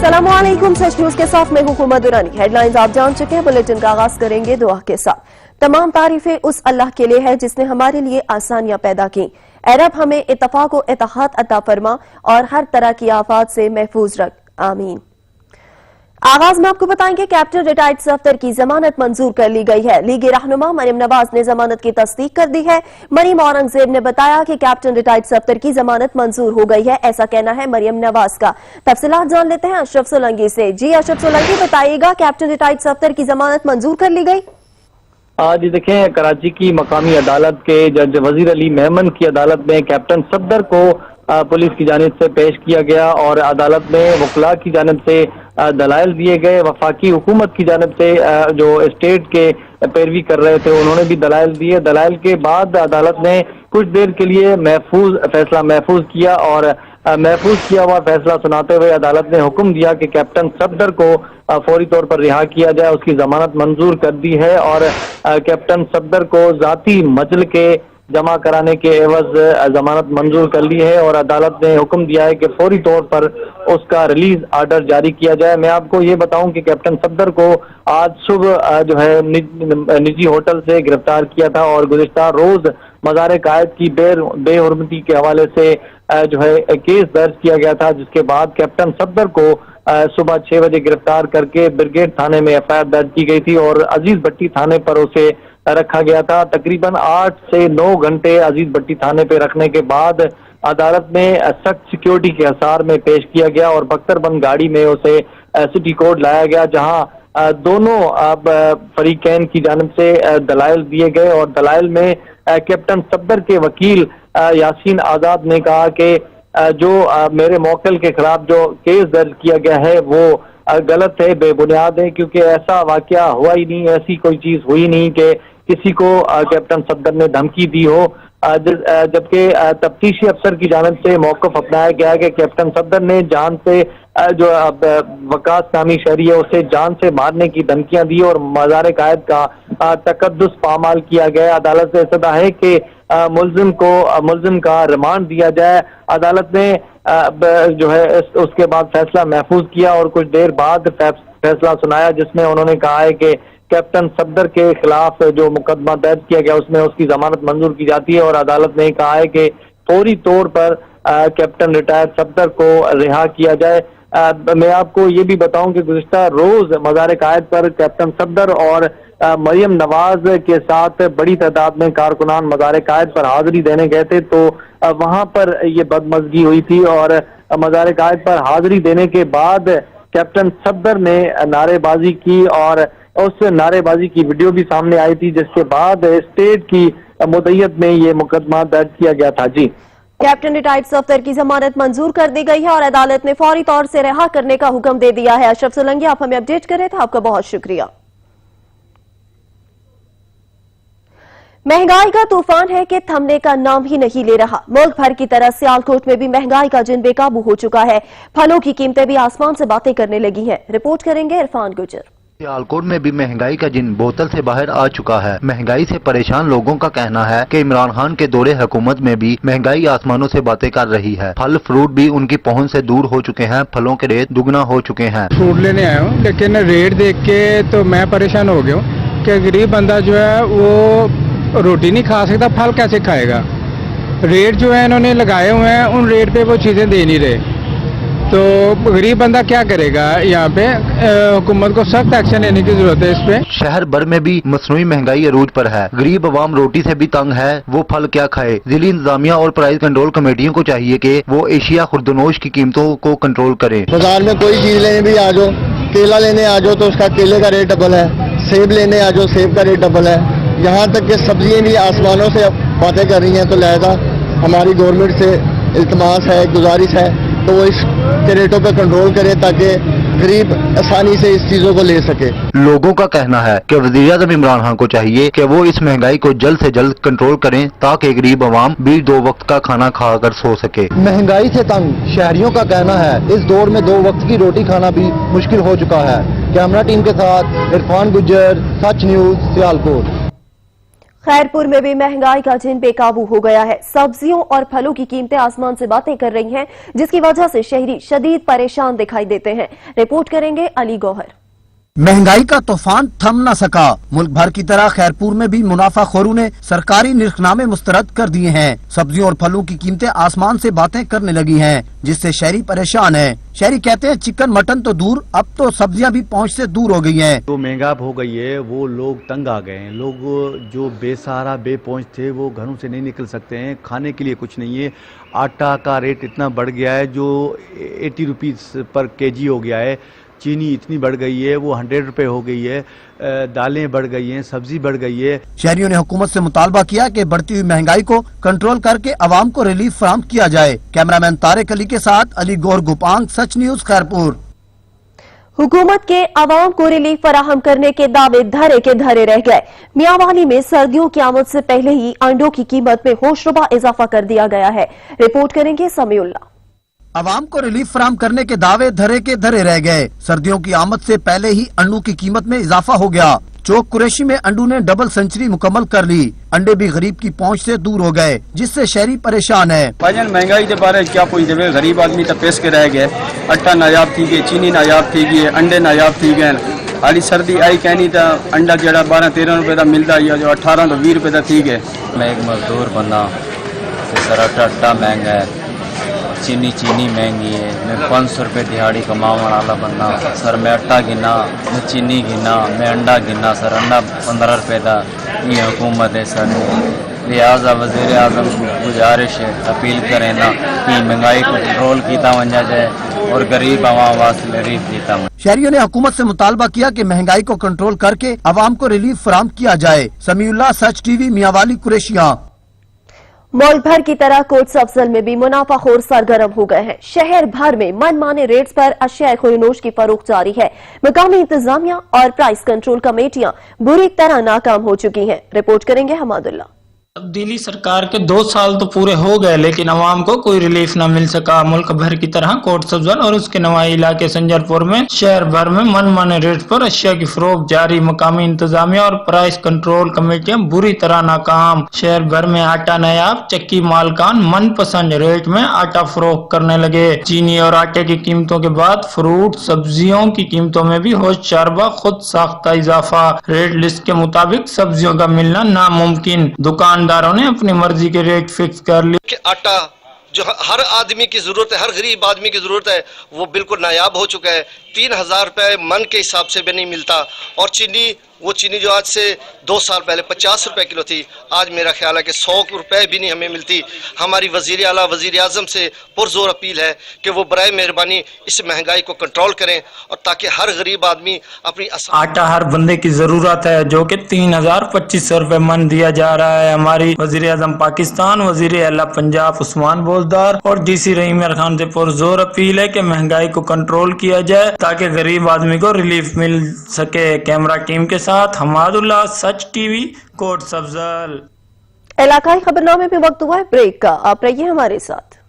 अस्सलामुअलैकुम, सच न्यूज के साथ मैं हूं हुकूमत दुरानी। हेडलाइंस आप जान चुके हैं। बुलेटिन का आगाज करेंगे दुआ के साथ। तमाम तारीफें उस अल्लाह के लिए है जिसने हमारे लिए आसानियां पैदा की। ऐ रब हमें इत्तफाक व इत्तेहाद अता फरमा और हर तरह की आफात से महफूज रख, आमीन। आगाज में आपको बताएंगे कैप्टन रिटायर्ड सफ्दर की जमानत मंजूर कर ली गई है। लीगी रहनुमा मरियम नवाज ने जमानत की तस्दीक कर दी है। मरीम औरंगजेब ने बताया कि कैप्टन रिटायर्ड सफ्दर की जमानत मंजूर हो गई है, ऐसा कहना है मरियम नवाज का। तफसीलात जान लेते हैं अशरफ सोलंकी से। जी अशरफ सोलंकी, बताइएगा कैप्टन रिटायर्ड सफ्दर की जमानत मंजूर कर ली गई? जी देखें, कराची की मकामी अदालत के जज वजीर अली मेमन की अदालत में कैप्टन सफ्दर को पुलिस की जानिब से पेश किया गया और अदालत में वकला की जानिब से दलाइल दिए गए। वफाकी हुकूमत की जानिब से जो स्टेट के पैरवी कर रहे थे उन्होंने भी दलाइल दिए। दलाइल के बाद अदालत ने कुछ देर के लिए फैसला महफूज किया और महफूज किया हुआ फैसला सुनाते हुए अदालत ने हुक्म दिया कि कैप्टन सफ्दर को फौरी तौर पर रिहा किया जाए। उसकी जमानत मंजूर कर दी है और कैप्टन सफ्दर को जाती मजल के जमा कराने के एवज जमानत मंजूर कर ली है और अदालत ने हुक्म दिया है कि फौरी तौर पर उसका रिलीज आर्डर जारी किया जाए। मैं आपको ये बताऊं कि कैप्टन सफ्दर को आज सुबह जो है निजी होटल से गिरफ्तार किया था और गुज़िश्ता रोज मज़ार कायद की बेहुरमती के हवाले से जो है केस दर्ज किया गया था, जिसके बाद कैप्टन सफ्दर को सुबह 6 बजे गिरफ्तार करके ब्रिगेड थाने में एफआईआर दर्ज की गई थी और अजीज भट्टी थाने पर उसे रखा गया था। तकरीबन 8 से 9 घंटे अजीज भट्टी थाने पे रखने के बाद अदालत ने सख्त सिक्योरिटी के हिसार में पेश किया गया और बख्तरबंद गाड़ी में उसे सिटी कोर्ट लाया गया, जहां दोनों फरीकैन की जानिब से दलाइल दिए गए और दलाइल में कैप्टन सफ्दर के वकील यासीन आजाद ने कहा कि जो मेरे मौकल के खिलाफ जो केस दर्ज किया गया है वो गलत है, बेबुनियाद है, क्योंकि ऐसा वाकया हुआ ही नहीं, ऐसी कोई चीज हुई नहीं कि किसी को कैप्टन सफ्दर ने धमकी दी हो। जबकि तफ्तीशी अफसर की जानिब से मौक़िफ़ अपनाया गया कि कैप्टन सफ्दर ने जान से जो वकास नामी शहरी है उसे जान से मारने की धमकियां दी और मज़ार कायद का तकद्दुस पामाल किया गया। अदालत से सदा है कि मुल्जिम का रिमांड दिया जाए। अदालत ने जो है उसके बाद फैसला महफूज किया और कुछ देर बाद फैसला सुनाया, जिसमें उन्होंने कहा है कि कैप्टन सफ्दर के खिलाफ जो मुकदमा दर्ज किया गया उसमें उसकी जमानत मंजूर की जाती है और अदालत ने कहा है कि फौरी तौर पर कैप्टन रिटायर्ड सफ्दर को रिहा किया जाए। मैं आपको ये भी बताऊं कि गुज़िश्ता रोज मज़ार कायद पर कैप्टन सफ्दर और मरियम नवाज के साथ बड़ी तादाद में कारकुनान मज़ार कायद पर हाजिरी देने गए थे, तो वहां पर ये बदमज़गी हुई थी और मज़ार कायद पर हाजिरी देने के बाद कैप्टन सफ्दर ने नारेबाजी की और उस नारेबाजी की वीडियो भी सामने आई थी, जिसके बाद स्टेट की मुद्दत में ये मुकदमा दर्ज किया गया था। जी, कैप्टन रिटायर्ड सफ्दर की जमानत मंजूर कर दी गई है और अदालत ने फौरी तौर से रिहा करने का हुक्म दे दिया है। अशरफ सोलंकी, आप हमें अपडेट कर रहे थे, आपका बहुत शुक्रिया। महंगाई का तूफान है कि थमने का नाम ही नहीं ले रहा। मुल्क भर की तरह सियालकोट में भी महंगाई का जिन बेकाबू हो चुका है। फलों की कीमतें भी आसमान से बातें करने लगी हैं। रिपोर्ट करेंगे इरफान गुजर। सियालकोट में भी महंगाई का जिन बोतल से बाहर आ चुका है। महंगाई से परेशान लोगों का कहना है कि इमरान खान के दौरे हुकूमत में भी महंगाई आसमानों से बातें कर रही है। फल फ्रूट भी उनकी पहुंच से दूर हो चुके हैं। फलों के रेट दुगना हो चुके हैं। फ्रूट लेने आया हूँ, लेकिन रेट देख के तो मैं परेशान हो गया हूँ कि गरीब बंदा जो है वो रोटी नहीं खा सकता, फल कैसे खाएगा। रेट जो है इन्होंने लगाए हुए हैं, उन रेट पे वो चीजें दे नहीं रहे, तो गरीब बंदा क्या करेगा। यहाँ पे हुकूमत को सख्त एक्शन लेने की जरूरत है इस पे। शहर भर में भी मसनूई महंगाई अरूज पर है। गरीब अवाम रोटी से भी तंग है, वो फल क्या खाए। जिली इंतजामिया और प्राइस कंट्रोल कमेटियों को चाहिए कि वो एशिया खुर्दनोश की कीमतों को कंट्रोल करें। बाजार में कोई चीज लेने भी आ जाओ, केला लेने आ जाओ तो उसका केले का रेट डबल है, सेब लेने आ जाओ सेब का रेट डबल है। यहाँ तक कि सब्जियाँ भी आसमानों से बातें कर रही हैं। तो लिहाजा हमारी गवर्नमेंट से इल्तमास है, गुजारिश है तो वो इस रेटों पे कंट्रोल करे ताकि गरीब आसानी से इस चीजों को ले सके। लोगों का कहना है कि वज़ीर-ए-आज़म इमरान खान को चाहिए कि वो इस महंगाई को जल्द से जल्द कंट्रोल करें ताकि गरीब आवाम भी 2 वक्त का खाना खाकर सो सके। महंगाई से तंग शहरियों का कहना है इस दौर में 2 वक्त की रोटी खाना भी मुश्किल हो चुका है। कैमरा टीम के साथ इरफान गुज्जर, सच न्यूज, सियालकोट। खैरपुर में भी महंगाई का जिन बेकाबू हो गया है। सब्जियों और फलों की कीमतें आसमान से बातें कर रही हैं, जिसकी वजह से शहरी शदीद परेशान दिखाई देते हैं। रिपोर्ट करेंगे अली गौहर। महंगाई का तूफान थम न सका। मुल्क भर की तरह खैरपुर में भी मुनाफाखोरों ने सरकारी निर्खनामे मुस्तरद कर दिए हैं। सब्जियों और फलों की कीमतें आसमान से बातें करने लगी हैं, जिससे शहरी परेशान हैं। शहरी कहते हैं चिकन मटन तो दूर, अब तो सब्जियां भी पहुंच से दूर हो गई हैं। जो महंगा हो गई है वो लोग तंग आ गए हैं। लोग जो बेसहारा बेपहुंच थे वो घरों से नहीं निकल सकते हैं, खाने के लिए कुछ नहीं है। आटा का रेट इतना बढ़ गया है जो 80 रुपीज़ पर केजी हो गया है। चीनी इतनी बढ़ गई है वो 100 रुपए हो गई है। दालें बढ़ गई हैं, सब्जी बढ़ गई है। शहरियों ने हुकूमत से मुतालबा किया कि बढ़ती हुई महंगाई को कंट्रोल करके अवाम को रिलीफ फराहम किया जाए। कैमरामैन तारिक अली के साथ अली गौर गुपांग, सच न्यूज खैरपुर। हुकूमत के अवाम को रिलीफ फराहम करने के दावे धरे के धरे रह गए। मियांवाली में सर्दियों की आमद से पहले ही अंडों की कीमत में होशरुबा इजाफा कर दिया गया है। रिपोर्ट करेंगे समीउल्लाह। अवाम को रिलीफ फराहम करने के दावे धरे के धरे रह गए। सर्दियों की आमद से पहले ही अंडों की कीमत में इजाफा हो गया। चौक कुरैशी में अंडों ने डबल सेंचुरी मुकम्मल कर ली। अंडे भी गरीब की पहुंच से दूर हो गए, जिससे शहरी परेशान है। भाईजान महंगाई के बारे क्या कोई देवे, गरीब आदमी तो पेश के रह गए। आटा नायाब थी गए, चीनी नायाब थी गई, अंडे नायाब थी गए। हाली सर्दी आई कहनी तो अंडा जरा 12-13 रुपए का मिलता है, जो 18 तो 20 रुपए का थी गए। मैं एक मजदूर बना, सर आटा महंगा है, चीनी महंगी है। मैं 500 रुपये दिहाड़ी कमाने वाला बंदा सर। मैं आटा गिना, मैं चीनी गिना, मैं अंडा गिना सर। अंडा 15 रुपये का ये हुकूमत है सर। लिहाजा वज़ीर आज़म को गुजारिश है, अपील करें ना कि महंगाई को कंट्रोल किया वंजा जाए और गरीब आवाम वास्ते रिलीफ दिया। शहरियों ने हुकूमत से मुतालबा किया कि महंगाई को कंट्रोल करके अवाम को रिलीफ फराहम किया जाए। समीउल्लाह, सच टीवी, मियांवाली, कुरैशिया। मुल्क भर की तरह कोट्स अफजल में भी मुनाफाखोर सरगर्म हो गए हैं। शहर भर में मनमाने रेट्स पर अशिया खुरीनोश की फरोख्त जारी है। मकामी इंतजामिया और प्राइस कंट्रोल कमेटियां बुरी तरह नाकाम हो चुकी हैं। रिपोर्ट करेंगे हमादुल्ला। तब्दीली सरकार के 2 साल तो पूरे हो गए, लेकिन अवाम को कोई रिलीफ न मिल सका। मुल्क भर की तरह कोट्स अफजल और उसके नवाई इलाके संजरपुर में शहर भर में मनमाने रेट पर अशिया की फरोख्त जारी। मकामी इंतजामिया और प्राइस कंट्रोल कमेटियां बुरी तरह नाकाम। शहर भर में आटा नायाब, चक्की मालकान मनपसंद रेट में आटा फरोख्त करने लगे। चीनी और आटे की कीमतों के बाद फ्रूट सब्जियों की कीमतों में भी होशचारबा खुद साख्ता इजाफा। रेट लिस्ट के मुताबिक सब्जियों का मिलना नामुमकिन। दुकानदारों ने अपनी मर्जी के रेट फिक्स कर लिए कि आटा जो हर आदमी की जरूरत है, हर गरीब आदमी की जरूरत है, वो बिल्कुल नायाब हो चुका है। 3000 रुपए मन के हिसाब से भी नहीं मिलता। और चीनी, वो चीनी जो आज से 2 साल पहले 50 रुपए किलो थी, आज मेरा ख्याल है कि 100 रुपए भी नहीं हमें मिलती। हमारी वजीर आला वजीर आजम से पुरजोर अपील है कि वो बराए मेहरबानी इस महंगाई को कंट्रोल करें और ताकि हर गरीब आदमी अपनी आटा हर बंदे की जरूरत है, जो कि 3025 रुपए मन दिया जा रहा है। हमारी वजीर आजम पाकिस्तान, वजीर आला पंजाब उस्मान बोजदार और डीसी रहीम खान से पुरजोर अपील है कि महंगाई को कंट्रोल किया जाए ताकि गरीब आदमी को रिलीफ मिल सके। कैमरा टीम के साथ हमादुल्ला, सच टीवी, कोट्स अफजल। इलाकाई खबरनामे में वक्त हुआ है ब्रेक का, आप रहिए हमारे साथ।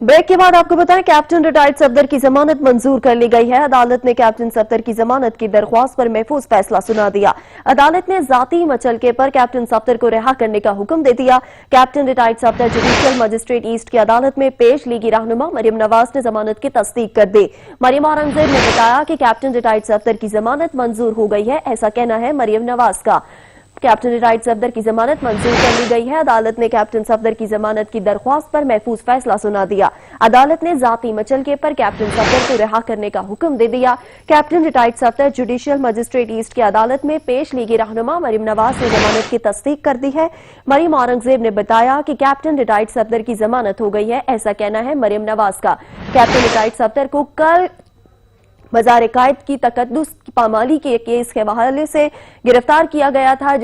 ब्रेक के बाद आपको बताएं, कैप्टन रिटायर्ड सफदर की जमानत मंजूर कर ली गई है। अदालत ने कैप्टन सफदर की जमानत की दरख्वास्त पर महफूज फैसला सुना दिया। अदालत ने जाती मचलके पर कैप्टन सफदर को रिहा करने का हुक्म दे दिया। Captain retired Safdar judicial magistrate east की अदालत में पेश लीगी रहनुमा मरियम नवाज ने जमानत की तस्दीक कर दी। मरियम औरंगजेब ने बताया कि कैप्टन रिटायर्ड सफदर की जमानत मंजूर हो गई है, ऐसा कहना है मरियम नवाज का। कैप्टन रिटायर्ड सफदर की जमानत मंजूर कर ली गई है। अदालत ने कैप्टन सफदर की जमानत की दरख्वास्त पर महफूज फैसला सुना दिया। अदालत ने जाती मचलके पर कैप्टन सफदर को रिहा करने का हुक्म दे दिया। Captain retired Safdar judicial magistrate east की अदालत में पेश लीगी रहनुमा मरियम नवाज ने जमानत की तस्दीक कर दी है। मरियम औरंगजेब ने बताया कि कैप्टन रिटायर्ड सफदर की जमानत हो गई है, ऐसा कहना है मरियम नवाज का। कैप्टन रिटायर्ड सफदर को कल मज़ार कायद की तकद्दुस की पामाली के केस के हवाले से गिरफ्तार किया गया था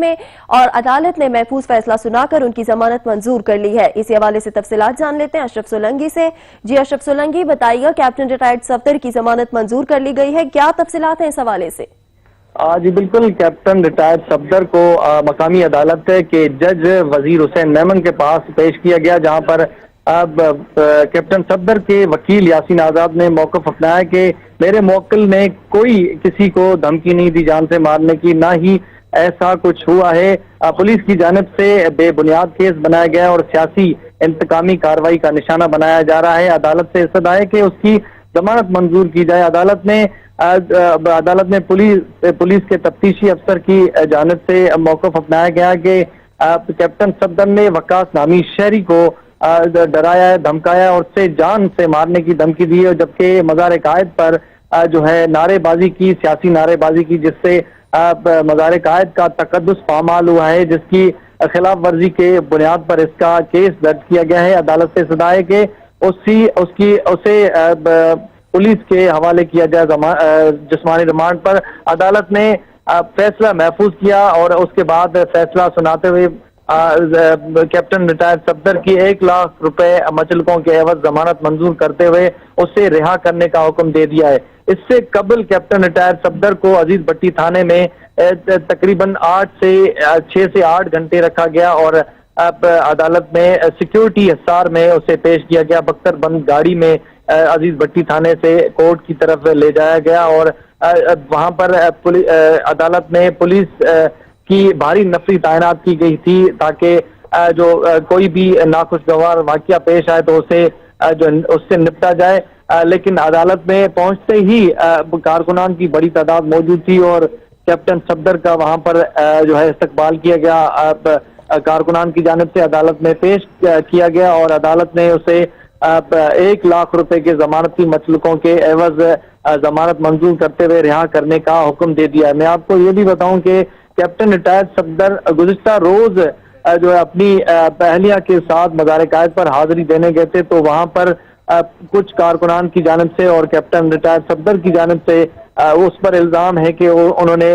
में, और अदालत ने महफूज फैसला सुनाकर उनकी जमानत मंजूर कर ली है। इसी हवाले से तफसीलात जान लेते हैं अशरफ सोलंकी से। जी अशरफ सोलंकी, बताइएगा, कैप्टन रिटायर्ड सफदर की जमानत मंजूर कर ली गई है, क्या तफसीलात हैं इस हवाले से? जी बिल्कुल, कैप्टन रिटायर्ड सफदर को मकामी अदालत के जज वजीर हुसैन मेमन के पास पेश किया गया, जहां पर अब कैप्टन सफदर के वकील यासीन आजाद ने मौकफ अपनाया कि मेरे मुवक्किल ने कोई किसी को धमकी नहीं दी जान से मारने की, ना ही ऐसा कुछ हुआ है। पुलिस की जानिब से बेबुनियाद केस बनाया गया और सियासी इंतकामी कार्रवाई का निशाना बनाया जा रहा है। अदालत से इस्तदा है कि उसकी जमानत मंजूर की जाए। अदालत में पुलिस के तफ्तीशी अफसर की जानिब से मौक़िफ़ अपनाया गया कि कैप्टन सफदर ने वकास नामी शहरी को डराया है, धमकाया और उससे जान से मारने की धमकी दी है, जबकि मज़ार कायद पर जो है नारेबाजी की, सियासी नारेबाजी की, जिससे मज़ार कायद का तकद्दुस पामाल हुआ है, जिसकी खिलाफ वर्जी के बुनियाद पर इसका केस दर्ज किया गया है। अदालत से सदा है कि उसे पुलिस के हवाले किया जाए जिस्मानी रिमांड पर। अदालत ने फैसला महफूज किया और उसके बाद फैसला सुनाते हुए कैप्टन रिटायर्ड सफदर की 1 लाख रुपए मचलकों के एवज जमानत मंजूर करते हुए उसे रिहा करने का हुक्म दे दिया है। इससे कबल कैप्टन रिटायर्ड सफदर को अजीज भट्टी थाने में तकरीबन 6 से 8 घंटे रखा गया और अदालत में सिक्योरिटी हिसार में उसे पेश किया गया। बख्तर बंद गाड़ी में अजीज भट्टी थाने से कोर्ट की तरफ ले जाया गया और वहां पर अदालत में पुलिस की भारी नफरी तैनात की गई थी ताकि जो कोई भी नाखुशगवार वाकया पेश आए तो उससे निपटा जाए। लेकिन अदालत में पहुंचते ही कारकुनान की बड़ी तादाद मौजूद थी और कैप्टन सफदर का वहां पर जो है इस्तकबाल किया गया। कारकुनान की जानिब से अदालत में पेश किया गया और अदालत ने उसे 1 लाख रुपए के जमानती मचलकों के एवज जमानत मंजूर करते हुए रिहा करने का हुक्म दे दिया है। मैं आपको ये भी बताऊं कि कैप्टन रिटायर्ड सफदर गुज़िश्ता रोज जो है अपनी पहलिया के साथ मज़ार कायद पर हाजिरी देने गए थे, तो वहां पर कुछ कारकुनान की जानिब से और कैप्टन रिटायर्ड सफदर की जानिब से उस पर इल्जाम है कि उन्होंने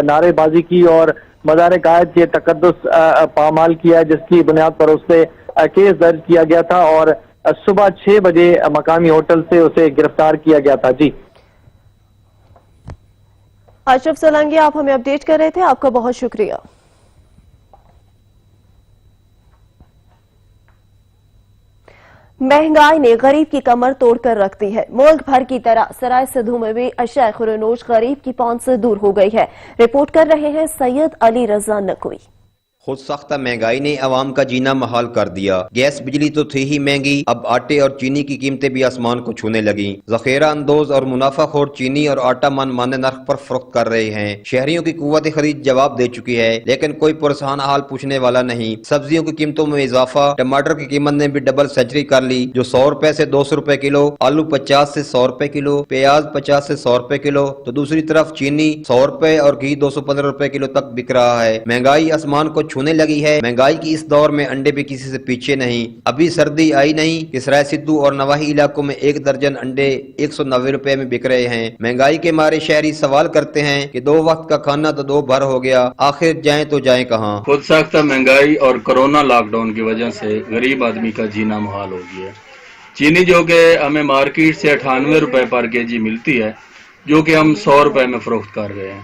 नारेबाजी की और मज़ार कायद के तकद्दुस पामाल किया है, जिसकी बुनियाद पर उससे केस दर्ज किया गया था और सुबह 6 बजे मकामी होटल से उसे गिरफ्तार किया गया था। जी अशरफ सोलंकी, आप हमें अपडेट कर रहे थे, आपका बहुत शुक्रिया। महंगाई ने गरीब की कमर तोड़कर रख दी है। मुल्क भर की तरह सराय सिद्धू में भी अशिया खुरनोश गरीब की पहुंच से दूर हो गई है। रिपोर्ट कर रहे हैं सैयद अली रजा नकवी। खुद सख्ता महंगाई ने आवाम का जीना महाल कर दिया। गैस बिजली तो थी ही महंगी, अब आटे और चीनी की कीमतें भी आसमान को छूने लगी। जखीरा अंदोज और मुनाफाखोर चीनी और आटा मनमाने नर्ख पर फरोख्त कर रहे हैं। शहरियों की कुव्वत खरीद जवाब दे चुकी है, लेकिन कोई पुरसान हाल पूछने वाला नहीं। सब्जियों की कीमतों में इजाफा, टमाटर की कीमत ने भी डबल सेंचुरी कर ली, जो 100 रुपए से 200 रुपए किलो, आलू 50 से 100 रुपए किलो, प्याज 50 से 100 रुपए किलो, तो दूसरी तरफ चीनी 100 रुपए और घी 215 रुपए किलो तक बिक रहा है। महंगाई आसमान को छूने लगी है। महंगाई की इस दौर में अंडे भी किसी से पीछे नहीं। अभी सर्दी आई नहीं कि सराय सिद्धू और नवाही इलाकों में 1 दर्जन अंडे 190 रुपए में बिक रहे हैं। महंगाई के मारे शहरी सवाल करते हैं कि 2 वक्त का खाना तो 2 भर हो गया, आखिर जाएं तो जाएं कहां। खुद साख्ता महंगाई और कोरोना लॉकडाउन की वजह से गरीब आदमी का जीना मुहाल हो गया है। चीनी जो कि हमें मार्केट से 98 रुपए पर केजी मिलती है, जो कि हम 100 रुपए में फरोख्त कर रहे हैं,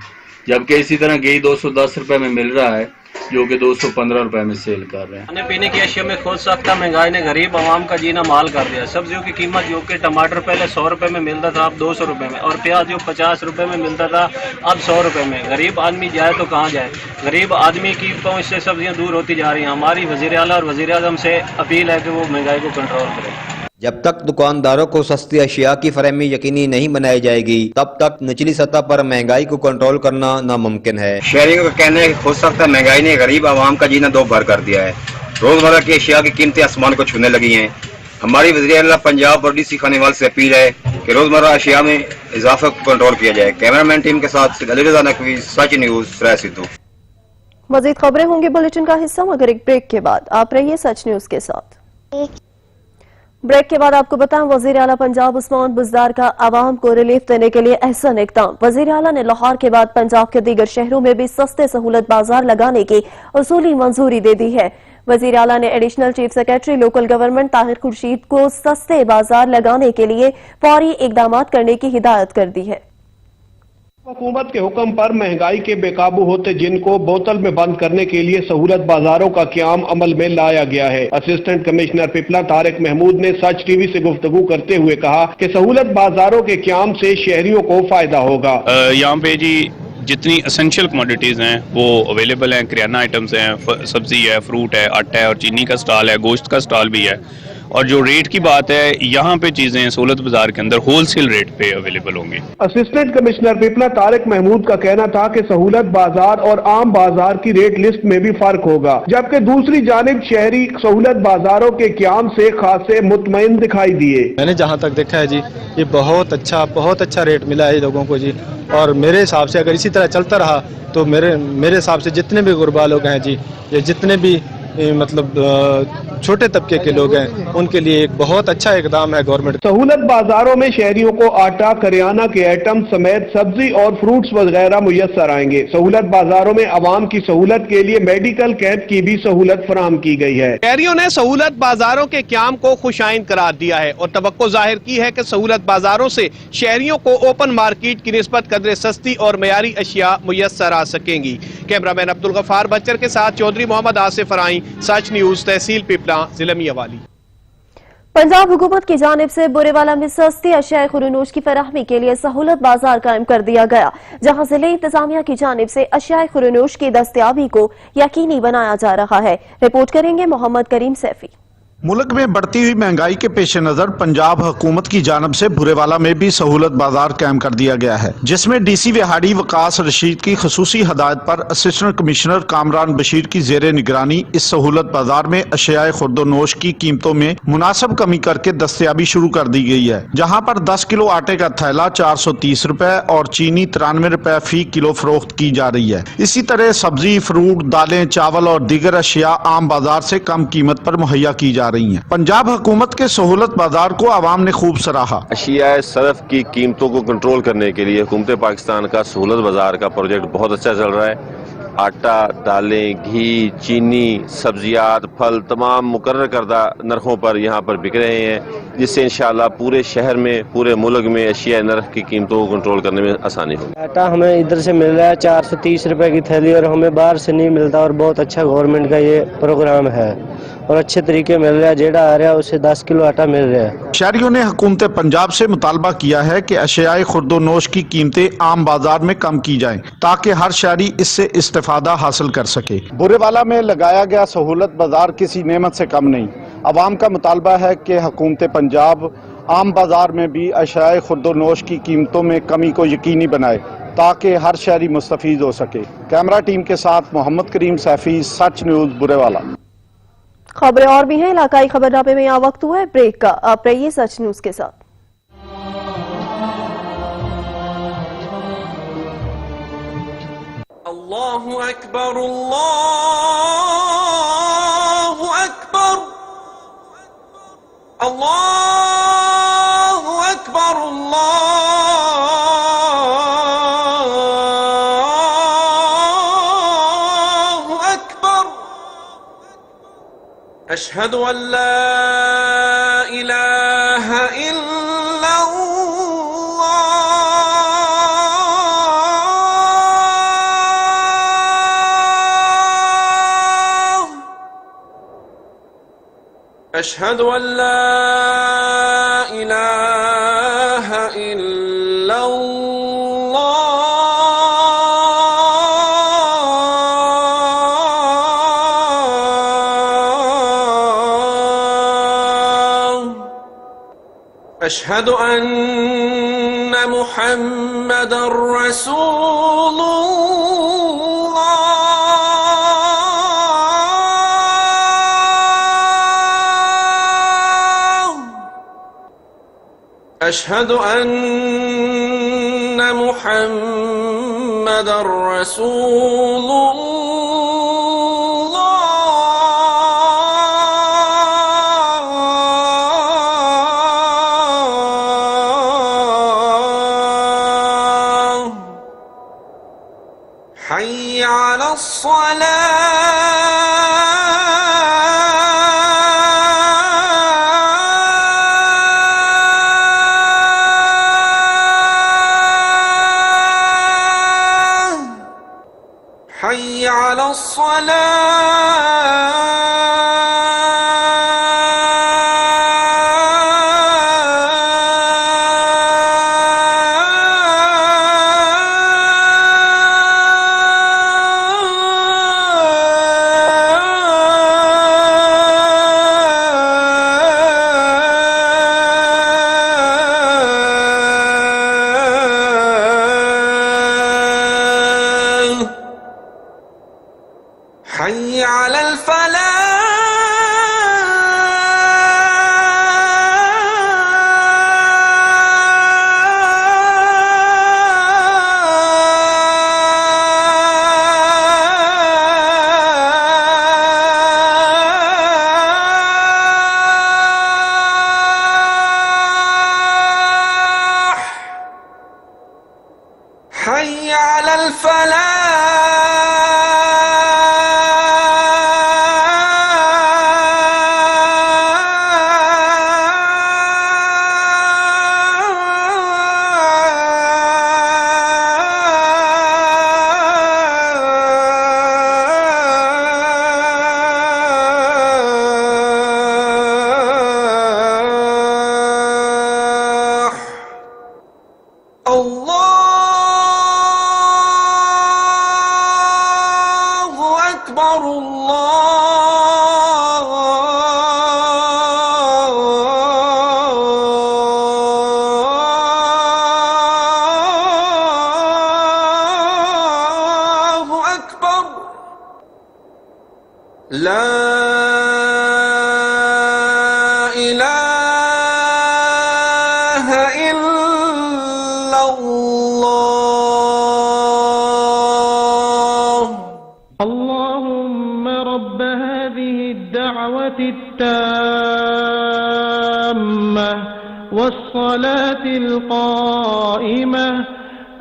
जबकि इसी तरह घी 210 रुपए में मिल रहा है, जो कि 215 रुपए में सेल कर रहे हैं। खाने पीने की अशिया में खुद सख्ता महंगाई ने गरीब आवाम का जीना माल कर दिया। सब्जियों की कीमत जो कि टमाटर पहले 100 रुपए में मिलता था, अब 200 रुपए में, और प्याज जो 50 रुपए में मिलता था, अब 100 रुपए में। गरीब आदमी जाए तो कहाँ जाए? गरीब आदमी की पहुंच से सब्जियां दूर होती जा रही हैं। हमारी वजीर आला और वजीर आज़म से अपील है कि वो महंगाई को कंट्रोल करें। जब तक दुकानदारों को सस्ती अशिया की फरहमी यकीनी नहीं बनाई जाएगी, तब तक निचली सतह पर महंगाई को कंट्रोल करना नामुमकिन है। शहरियों का कहना है कि खुद सख्ता महंगाई ने गरीब आवाम का जीना 2 भर कर दिया है। रोजमर्रा की अशिया की कीमतें आसमान को छूने लगी हैं। हमारी वज़ीर आला पंजाब और डीसी खानेवाल से अपील है कि रोजमर्रा अशिया में इजाफे को कंट्रोल किया जाए। कैमरामैन टीम के साथ अली रजा नकवी, सच न्यूज, सराय सिद्धू। मजीद खबरें होंगी बुलेटिन का हिस्सा, मगर एक ब्रेक के बाद। आप रहिए सच न्यूज के साथ। ब्रेक के बाद आपको बताएं, वजीर आला पंजाब उस्मान बुज़दार का आवाम को रिलीफ देने के लिए अहसन इक़दाम। वजीर आला ने लाहौर के बाद पंजाब के दीगर शहरों में भी सस्ते सहूलत बाजार लगाने की उसूली मंजूरी दे दी है। वजीर आला ने additional chief secretary local government Tahir Khurshid को सस्ते बाजार लगाने के लिए फौरी इकदाम करने की हिदायत कर दी है। हुकूमत के हुक्म पर महंगाई के बेकाबू होते जिन को बोतल में बंद करने के लिए सहूलत बाजारों का क़याम अमल में लाया गया है। असिस्टेंट कमिश्नर पिपला तारिक महमूद ने सच टीवी से गुफ्तगू करते हुए कहा कि सहूलत बाजारों के क़याम से शहरियों को फायदा होगा। यहाँ पे जी जितनी एसेंशियल कमोडिटीज़ हैं वो अवेलेबल हैं, करियाना आइटम्स हैं, सब्ज़ी है, फ्रूट है, आटा है और चीनी का स्टॉल है, गोश्त का स्टॉल भी है। और जो रेट की बात है, यहाँ पे चीज़ें सहूलत बाजार के अंदर होलसेल रेट पे अवेलेबल होंगी। असिस्टेंट कमिश्नर पिपला तारिक महमूद का कहना था कि सहूलत बाजार और आम बाजार की रेट लिस्ट में भी फर्क होगा, जबकि दूसरी जानिब शहरी सहूलत बाजारों के क़याम से खासे मुतमईन दिखाई दिए। मैंने जहाँ तक देखा है जी, ये बहुत अच्छा रेट मिला है लोगों को जी, और मेरे हिसाब से अगर इसी तरह चलता रहा तो मेरे हिसाब से जितने भी गुरबा लोग हैं जी, ये जितने भी मतलब छोटे तबके के लोग हैं, उनके लिए एक बहुत अच्छा इकदाम है गवर्नमेंट। सहूलत बाजारों में शहरियों को आटा, करियाना के आइटम समेत सब्जी और फ्रूट्स वगैरह मुयस्सर आएंगे। सहूलत बाजारों में आवाम की सहूलत के लिए मेडिकल कैंप की भी सहूलत फराहम की गई है। शहरियों ने सहूलत बाजारों के क्याम को खुशाइन करार दिया है और तवक्को जाहिर की है कि सहूलत बाजारों से शहरियों को ओपन मार्केट की निस्बत कदरे सस्ती और मयारी अशिया मुयस्सर आ सकेंगी। कैमरामैन अब्दुल गफार बच्चर के साथ चौधरी मोहम्मद आसिफ फराई, सच न्यूज, तहसील पिपला, जिला मियावाली। पंजाब हुकूमत की जानिब से बुरेवाला में सस्ती अशिया खुरनोश की फराहमी के लिए सहूलत बाजार कायम कर दिया गया, जहां जिले इंतजामिया की जानिब से अशिया खुरनोश की दस्तयाबी को यकीनी बनाया जा रहा है। रिपोर्ट करेंगे मोहम्मद करीम सैफी। मुल्क में बढ़ती हुई महंगाई के पेश नजर पंजाब हुकूमत की जानब से बुरेवाला में भी सहूलत बाजार कायम कर दिया गया है, जिसमें डीसी विहाड़ी वकास रशीद की खसूसी हदायत पर असिस्टेंट कमिश्नर कामरान बशीर की जेर निगरानी इस सहूलत बाजार में अशियाए खुर्दोनोश की कीमतों में मुनासिब कमी करके दस्तयाबी शुरू कर दी गई है, जहाँ पर 10 किलो आटे का थैला 430 रुपए और चीनी 93 रुपए फी किलो फरोख्त की जा रही है। इसी तरह सब्जी, फ्रूट, दालें, चावल और दीगर अशिया आम बाजार से कम कीमत पर मुहैया की जा रही हैं। पंजाब हुकूमत के सहूलत बाजार को आवाम ने खूब सराहा। अशियाए सरफ की कीमतों को कंट्रोल करने के लिए हुकूमत पाकिस्तान का सहूलत बाजार का प्रोजेक्ट बहुत अच्छा चल रहा है। आटा, दालें, घी, चीनी, सब्जियात, फल तमाम मुकर्रर करदा नरखों पर यहाँ पर बिक रहे हैं, जिससे इंशाअल्लाह पूरे शहर में, पूरे मुल्क में अशिया नरख की कीमतों को कंट्रोल करने में आसानी होगी। आटा हमें इधर से मिल रहा है 430 रुपए की थैली, और हमें बाहर से नहीं मिलता, और बहुत अच्छा गवर्नमेंट का ये प्रोग्राम है और अच्छे तरीके मिल रहा है। जेड़ा आ रहा है उसे 10 किलो आटा मिल रहा है। शहरियों ने हुकूमत पंजाब से मुतालबा किया है कि अशियाए खुर्दोनोश की कीमतें आम बाजार में कम की जाएं, ताकि हर शहरी इससे इस्तेफादा हासिल कर सके। बुरेवाला में लगाया गया सहूलत बाजार किसी नेमत से कम नहीं। अवाम का मुतालबा है कि हुकूमत पंजाब आम बाजार में भी अशियाए खुर्दोनोश की कीमतों में कमी को यकीनी बनाए, ताकि हर शहरी मुस्तफीद हो सके। कैमरा टीम के साथ मोहम्मद करीम सैफी, सच न्यूज, बुरेवाला। खबरें और भी हैं। इलाकाई खबरनामे में यहाँ वक्त हुआ है ब्रेक का। आप रहिए सच न्यूज के साथ। अल्लाहु अकबर, अल्लाहु अकबर, अल्लाहु अकबर, अल्लाहु अकबर। अशहदु अल्ला इलाहा इल्लल्लाह, अशहदु अल्ला इलाहा इल्लल्लाह, अशहदु अन्ना मुहम्मदर रसूलुल्लाह, अशहदु अन्ना मुहम्मदर रसूलुल्लाह। हय्य अला الصلاة، حي على الصلاة، حي على الفلاح. الله أكبر الله أكبر لا إله إلا الله. اللهم رب هذه الدعوة التامة والصلاة القائمة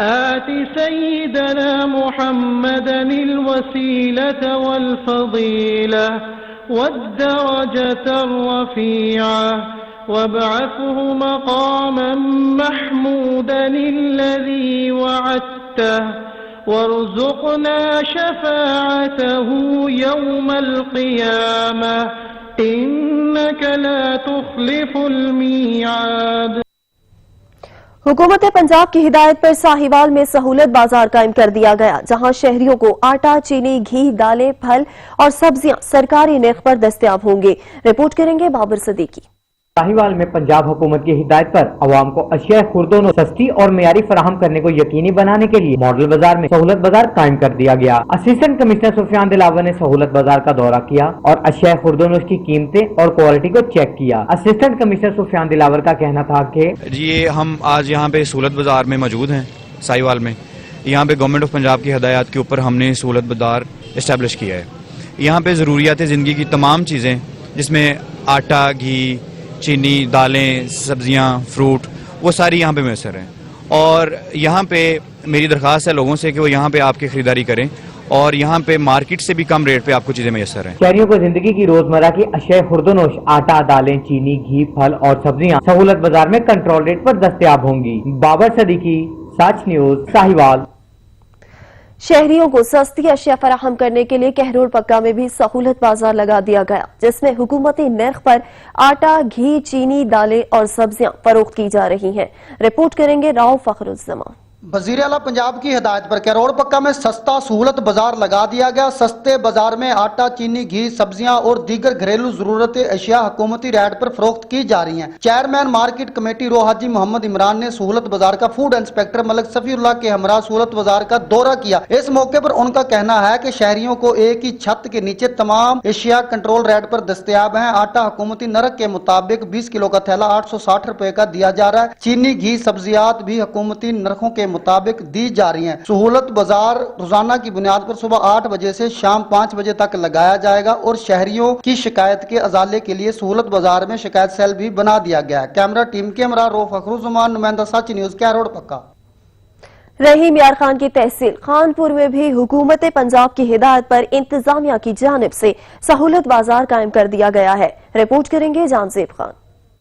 آت سيدنا محمدا الوسيلة والفضيلة والدرجة الرفيعة وابعثه مقاما محمودا الذي وعدته وارزقنا شفاعته يوم القيامة إنك لا تخلف الميعاد. हुकूमत पंजाब की हिदायत पर साहिवाल में सहूलत बाजार कायम कर दिया गया, जहां शहरियों को आटा, चीनी, घी, दालें, फल और सब्जियां सरकारी निर्ख पर दस्तयाब होंगे। रिपोर्ट करेंगे बाबर सदीकी। साहिवाल में पंजाब हुकूमत की हिदायत पर अवाम को अशिया खुर्दों सस्ती और मेयारी फराहम करने को यकीनी बनाने के लिए मॉडल बाजार में सहूलत बाजार कायम कर दिया गया। असिस्टेंट कमिश्नर सुफियान दिलावर ने सहूलत बाजार का दौरा किया और अशिया खुर्दों की कीमतें और क्वालिटी को चेक किया। असिस्टेंट कमिश्नर सुफियान दिलावर का कहना था कि ये हम आज यहाँ पे सहूलत बाजार में मौजूद हैं साहिवाल में। यहाँ पे गवर्नमेंट ऑफ पंजाब की हिदायत के ऊपर हमने सहूलत बाजार इस्टेब्लिश किया है। यहाँ पे ज़रूरियात ज़िंदगी की तमाम चीज़ें जिसमें आटा, घी, चीनी, दालें, सब्जियां, फ्रूट, वो सारी यहाँ पे मैसर हैं। और यहाँ पे मेरी दरख्वास्त है लोगों से कि वो यहाँ पे आपकी खरीदारी करें और यहाँ पे मार्केट से भी कम रेट पे आपको चीज़ें मैसर हैं। शहरियों को जिंदगी की रोजमर्रा की अशिया खुर्दोनोश आटा, दालें, चीनी, घी, फल और सब्जियां सहूलत बाजार में कंट्रोल रेट पर दस्तयाब होंगी। बाबर सदीकी, सच न्यूज, साहिवाल। शहरियों को सस्ती अशिया फराहम करने के लिए कहरोड़ पक्का में भी सहूलत बाजार लगा दिया गया, जिसमें हुकूमती निर्ख पर आटा, घी, चीनी, दालें और सब्जियां फरोख्त की जा रही हैं। रिपोर्ट करेंगे राव फखरुज्जमान। वज़ीर आला पंजाब की हिदायत पर कहरोड़ पक्का में सस्ता सहूलत बाजार लगा दिया गया। सस्ते बाजार में आटा, चीनी, घी, सब्जियां और दीगर घरेलू जरूरत अशिया हुकूमती रेट पर फरोख्त की जा रही हैं। चेयरमैन मार्केट कमेटी रो हाजी मोहम्मद इमरान ने सहूलत बाजार का फूड इंस्पेक्टर मलिक सफीउल्लाह के हमरा सहूलत बाजार का दौरा किया। इस मौके पर उनका कहना है कि शहरियों को एक ही छत के नीचे तमाम अशिया कंट्रोल रेट पर दस्तयाब है। आटा हुकूमती नरक के मुताबिक 20 किलो का थैला 860 रुपए का दिया जा रहा है। चीनी, घी, सब्जियात भी हुकूमती नरखों के मुताबिक दी जा रही हैं। सहूलत बाजार रोजाना की बुनियाद पर सुबह 8 बजे से शाम 5 बजे तक लगाया जाएगा और शहरियों की शिकायत के अजाले के लिए सहूलत बाजार में शिकायत सेल भी बना दिया गया है। कैमरा टीम के हमरा रो फखरुज्जमान, नुमाइंदा सच न्यूज, कहरोड़ पक्का। रहीम यार खान की तहसील खानपुर में भी हुकूमत पंजाब की हिदायत पर इंतजामिया की जानिब से सहूलत बाजार कायम कर दिया गया है। रिपोर्ट करेंगे जानजेब खान।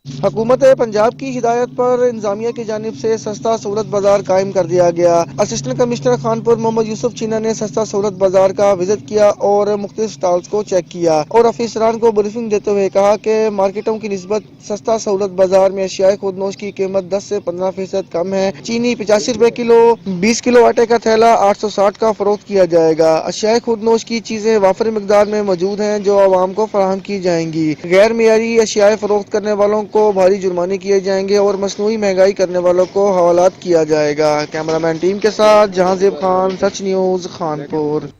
हुकूमत पंजाब की हिदायत पर इंतजामिया की जानिब से सस्ता सहूलत बाजार कायम कर दिया गया। असिस्टेंट कमिश्नर खानपुर मोहम्मद यूसुफ चीना ने सस्ता सहूलत बाजार का विजिट किया और मुख्तलिफ स्टॉल्स को चेक किया और अफसरान को ब्रीफिंग देते हुए कहा कि मार्केटों की निस्बत सस्ता सहूलत बाजार में अशियाए खुदनोश की कीमत 10 से 15% कम है। चीनी 85 रुपए किलो, 20 किलो आटे का थैला 860 का फरोख्त किया जाएगा। अशियाए खुदनोश की चीजें वाफर मिकदार में मौजूद हैं जो आवाम को फराहम की जाएंगी। गैर मियारी अशियाए फरोख्त करने वालों को भारी जुर्माने किए जाएंगे और मसनूई महंगाई करने वालों को हवालात किया जाएगा। कैमरामैन टीम के साथ Jahanzeb Khan, Sach news, Khanpur.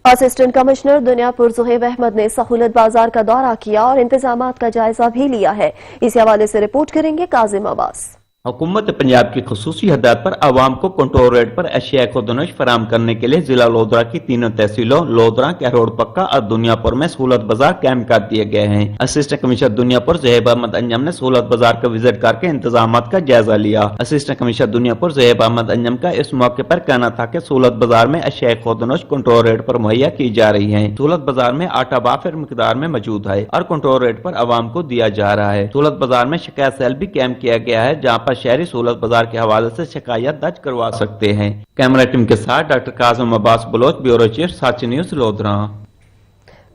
Assistant commissioner Dunyapur Zuhaib Ahmed ने सहूलत बाजार का दौरा किया और इंतजामात का जायजा भी लिया है। इसी हवाले से रिपोर्ट करेंगे काजिम अब्बास। हुकूमत पंजाब की खसूसी हदायत पर आवाम को कंट्रोल रेट पर अशिया खुदनोश फराम करने के लिए जिला लोधरा की तीनों तहसीलों लोधरा, कहरोड पक्का और दुनियापुर में सहूलत बाजार कायम कर दिए गए हैं। असिस्टेंट कमिश्नर दुनियापुर ज़ुहैब अहमद अंजम ने सहूलत बाजार का विजिट करके इंतजामात का जायजा लिया। असिस्टेंट कमिश्नर दुनियापुर ज़ुहैब अहमद अंजम का इस मौके पर कहना था कि सहूलत बाजार में अशिया खुदनोश कंट्रोल रेट पर मुहैया की जा रही है। सहूलत बाजार में आटा वाफिर मिकदार में मौजूद है और कंट्रोल रेट पर आवाम को दिया जा रहा है। सहूलत बाजार में शिकायत सेल भी कायम किया गया है, जहाँ पर शहरी सहूलत बाजार के हवाले से शिकायत दर्ज करवा सकते हैं। कैमरा टीम के साथ doctor Kazim Abbas Baloch, bureau chief, Sachi news, Lodhran.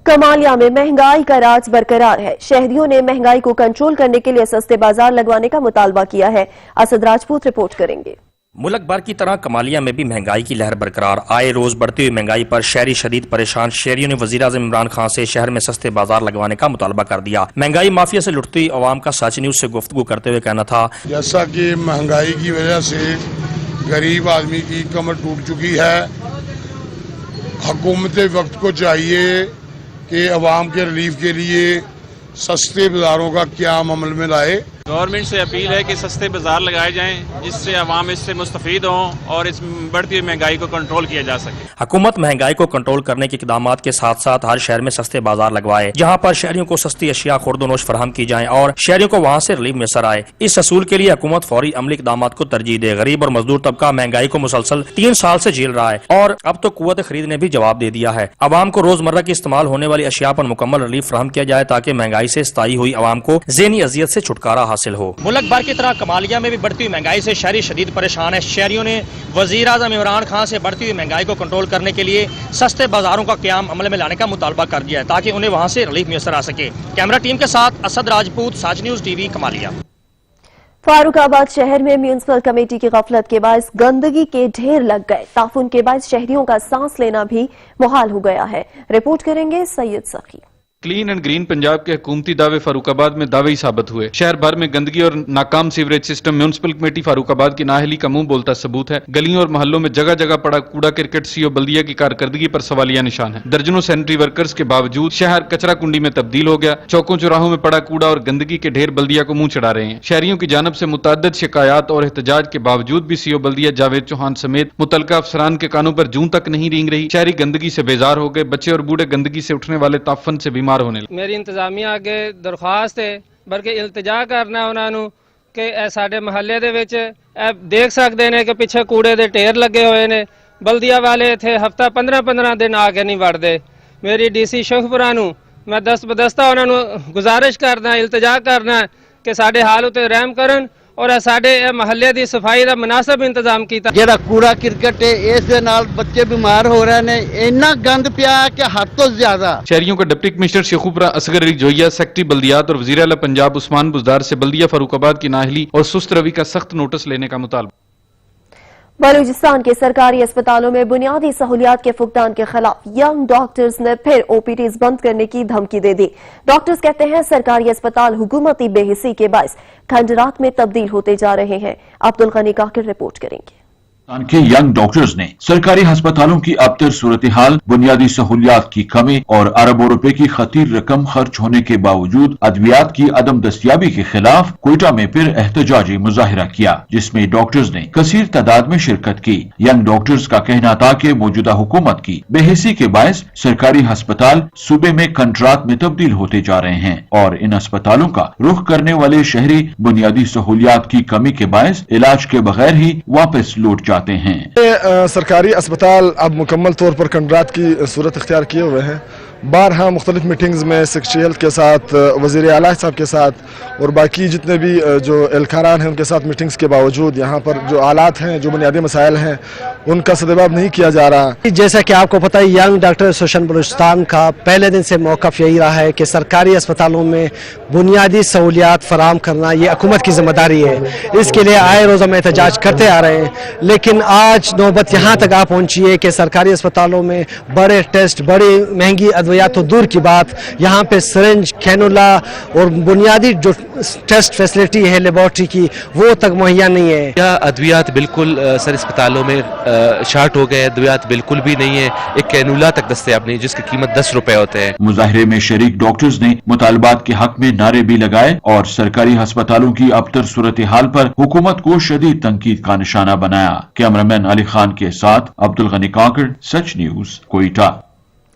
Kamalia में महंगाई का राज बरकरार है। शहरियों ने महंगाई को कंट्रोल करने के लिए सस्ते बाजार लगवाने का मुतालबा किया है। असद राजपूत रिपोर्ट करेंगे। मुल्क भर की तरह कमालिया में भी महंगाई की लहर बरकरार। आए रोज बढ़ती हुई महंगाई पर शहरी शदीद परेशान। शहरियों ने वज़ीर-ए-आज़म इमरान खान से शहर में सस्ते बाजार लगवाने का मुतालबा कर दिया। महंगाई माफिया से लुटती अवाम का साची न्यूज से गुफ्तगू करते हुए कहना था, जैसा कि महंगाई की वजह से गरीब आदमी की कमर टूट चुकी है। हुकूमत वक्त को चाहिए कि अवाम के रिलीफ के लिए सस्ते बाजारों का क़याम अमल में लाए। गवर्नमेंट से अपील है कि सस्ते बाजार लगाए जाएं, जिससे अवाम इससे मुस्तफीद हों और इस बढ़ती हुई महंगाई को कंट्रोल किया जा सके। हुकूमत महंगाई को कंट्रोल करने के इक़दामात के साथ साथ हर शहर में सस्ते बाजार लगवाए, जहां पर शहरियों को सस्ती अशिया खुर्द-ओ-नोश फराहम की जाए और शहरियों को वहां से रिलीफ मैसर आए। इस असूल के लिए हुकूमत फौरी अमली इक़दामात को तरजीह दे। गरीब और मजदूर तबका महंगाई को मुसलसल 3 साल से झेल रहा है और अब तो कुव्वत खरीद ने भी जवाब दे दिया है। अवाम को रोजमर्रा की इस्तेमाल होने वाली अशिया पर मुकम्मल रिलीफ फराहम किया जाए ताकि महंगाई से स्थायी हुई अवाम को ज़हनी अजियत से छुटकारा हासिल हो। मुल्क भर की तरह कमालिया में भी बढ़ती हुई महंगाई से शहरी शदीद परेशान है। शहरियों ने वज़ीर-ए-आज़म इमरान खान से बढ़ती हुई महंगाई को कंट्रोल करने के लिए सस्ते बाजारों का क़याम अमल में लाने का मुतालबा कर दिया है ताकि उन्हें वहां से रिलीफ मैसर आ सके। कैमरा टीम के साथ असद राजपूत, साच न्यूज टीवी, कमालिया। फारुखाबाद शहर में म्यूनिसिपल कमेटी की गफलत के बायस गंदगी के ढेर लग गए। ताफुन के बायस शहरियों का सांस लेना भी मुहाल हो गया है। रिपोर्ट करेंगे सैयद सखी। क्लीन एंड ग्रीन पंजाब के हुकूमती दावे फारूकाबाद में दावे ही साबित हुए। शहर भर में गंदगी और नाकाम sewerage system municipal committee Farooqabad की नाअहली का मुंह बोलता सबूत है। गलियों और मोहल्लों में जगह जगह पड़ा कूड़ा क्रिकेट सीओ बल्दिया की कारकर्दगी पर सवालिया निशान है। दर्जनों सैनिटरी वर्कर्स के बावजूद शहर कचरा कुंडी में तब्दील हो गया। चौकों चौराहों में पड़ा कूड़ा और गंदगी के ढेर बल्दिया को मुंह चढ़ा रहे हैं। शहरियों की जानब से मुतअद्दिद शिकायत और एहतजाज के बावजूद भी सीओ बल्दिया जावेद चौहान समेत मुतलका अफसरान के कानों पर जूं तक नहीं रेंग रही। शहरी गंदगी से बेजार हो गए। बच्चे और बूढ़े गंदगी से उठने वाले ताफन से बीमार होने लगे। इंतजामिया अगे दरख्वास्त है बल्कि इल्तिजा करना उन्होंने कि साडे महल्ले दे विच देख सकते हैं कि पिछे कूड़े दे ढेर लगे हुए ने। बल्दिया वाले इत्थे हफ्ता 15-15 दिन आके नहीं वड़दे। मेरी डीसी शेखपुरा नूं मैं दस्तबदस्ता उन्होंने गुजारिश करना, इल्तिजा करना कि साडे हाल उत्ते रहम करन और साडे महल्ले दी सफाई दा मुनासिब इंतजाम कीता। जेड़ा कूड़ा क्रिकेट है इस दे नाल बच्चे बीमार हो रहे ने। इन्ना गंद पिया कि हद तो ज्यादा। शहरियों का deputy commissioner Sheikhupura Asghar Ali Joiya, secretary बल्दियात और वज़ीर आला पंजाब उस्मान बुज़दार से बल्दिया फारूकाबाद की नाअहली और सुस्त रवि का सख्त नोटिस लेने का मुतालबा। बलूचिस्तान के सरकारी अस्पतालों में बुनियादी सहूलियात के फुकदान के खिलाफ यंग डॉक्टर्स ने फिर ओपीडीज बंद करने की धमकी दे दी। डॉक्टर्स कहते हैं सरकारी अस्पताल हुकूमती बेहिसी के बायस खंडरात में तब्दील होते जा रहे हैं। अब्दुल गनी काकिर रिपोर्ट करेंगे। के यंग डॉक्टर्स ने सरकारी अस्पतालों की अबतर सूरत हाल, बुनियादी सहूलियात की कमी और अरबों रुपए की खतीर रकम खर्च होने के बावजूद अद्वियात की अदम दस्तियाबी के खिलाफ कोयटा में फिर एहतजाजी मुजाहिरा किया, जिसमें डॉक्टर्स ने कसीर तादाद में शिरकत की। यंग डॉक्टर्स का कहना था कि मौजूदा हुकूमत की बेहिसी के बायस सरकारी अस्पताल सूबे में कंट्राट में तब्दील होते जा रहे हैं और इन अस्पतालों का रुख करने वाले शहरी बुनियादी सहूलियात की कमी के बायस इलाज के बगैर ही वापस लौट जाते हैं। सरकारी अस्पताल अब मुकम्मल तौर पर कंट्राट की सूरत इख्तियार किए हुए हैं। बारहा मुख्तलिफ मीटिंग्स में सेक्रेटरी हेल्थ के साथ, वज़ीर आला साहब के साथ और बाकी जितने भी जो एहलकारान हैं उनके साथ मीटिंग्स के बावजूद यहाँ पर जो हालात हैं, जो बुनियादी मसाइल हैं, उनका सदबाब नहीं किया जा रहा। जैसा कि आपको पता है यंग डॉक्टर एसोसिएशन बलूचिस्तान का पहले दिन से मौक़िफ़ यही रहा है कि सरकारी अस्पतालों में बुनियादी सहूलियात फराहम करना ये हुकूमत की जिम्मेदारी है। इसके लिए आए रोज़ हम एहतजाज करते आ रहे हैं, लेकिन आज नौबत यहाँ तक आ पहुँची है कि सरकारी अस्पतालों में बड़े टेस्ट, बड़ी महंगी अद्वियात तो दूर की बात, यहाँ पे सिरिंज, कैनुला और बुनियादी जो टेस्ट फैसिलिटी है लेबॉर्ट्री की वो तक मुहैया नहीं है। यह अद्वियात बिल्कुल सर अस्पतालों में शार्ट हो गए, अद्वियात बिल्कुल भी नहीं है, एक कैनुला तक दस्तयाब नहीं जिसकी कीमत 10 रुपए होते हैं। मुजाहरे में शरीक डॉक्टर्स ने मुतालबात के हक में नारे भी लगाए और सरकारी अस्पतालों की अबतर सूरत हाल पर हुकूमत को शदीद तनकीद का निशाना बनाया। कैमरामैन अली खान के साथ अब्दुल गनी काकड़, सच न्यूज, कोयटा।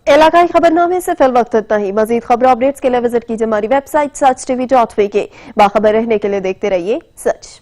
इलाकाई खबरनामे से फिल वक्त इतना ही। मजीद खबरों अपडेट्स के लिए विजिट कीजिए हमारी वेबसाइट sach.tv.vk। बाखबर रहने के लिए देखते रहिए सच।